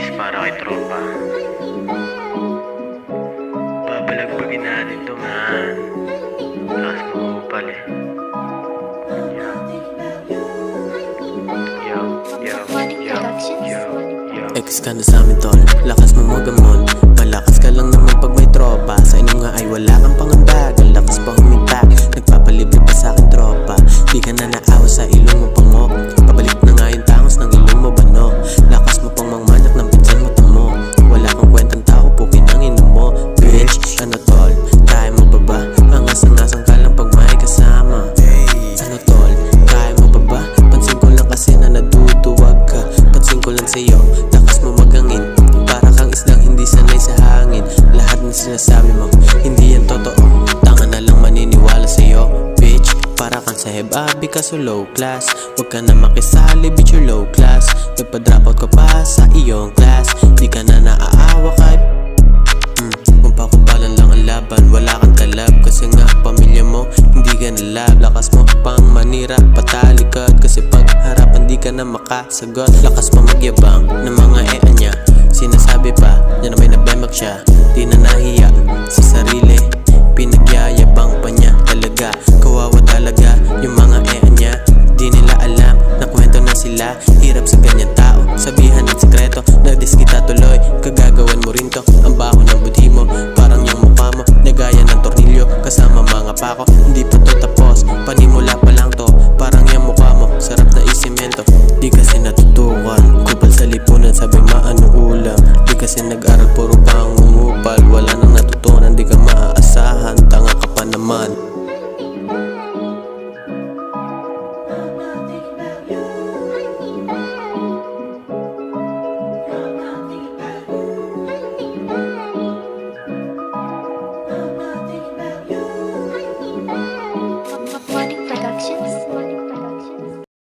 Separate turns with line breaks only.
This para kay tropa. Babalagbagin natin to, man. Lakas mo pala eh.
Ex ka na sa'min tol, lakas mo magamon. Malakas ka lang naman pag may tropa. Sa inom nga ay wala kang pangambag. Ang lakas pa humitak, nagpapalibre pa sa'kin tropa. Di ka na naawa sa ilong mo pango. Pabalik na nga yung tangos ng ilong mo bano. Lakas mo pang mangmanak ng pinsan mo tamo. Wala kang kwentang tao, pukin ang inom mo. Bitch, ano tol, kaya mo ba ba? Angas-angasang ka lang pag may kasama. Ano tol, kaya mo ba ba? Pansin ko lang kasi na naduduwag ka. Pansin ko lang sa'yo, lakas mo magangin. Para kang isdang hindi sanay sa hangin. Lahat ng sinasabi mo, hindi yan totoo. Tanga na lang maniniwala sa'yo, bitch. Para kang sa hebabi kaso low class. Huwag ka na makisali, bitch, you're low class. Nagpa-drop out ka pa sa iyong class. Di ka na naaawa kahit kung pakupalan lang ang laban, wala kang talab. Kasi nga pamilya mo, hindi ka na lab. Lakas mo pang manira, patalikod. Kasi pag harapan di ka na makasagot. Lakas pa magyabang ng mga niya. Sinasabi pa niya na may nabemag siya. Di na nahiya sa sarili, pinagyayabang pa niya talaga. Kawawa talaga yung mga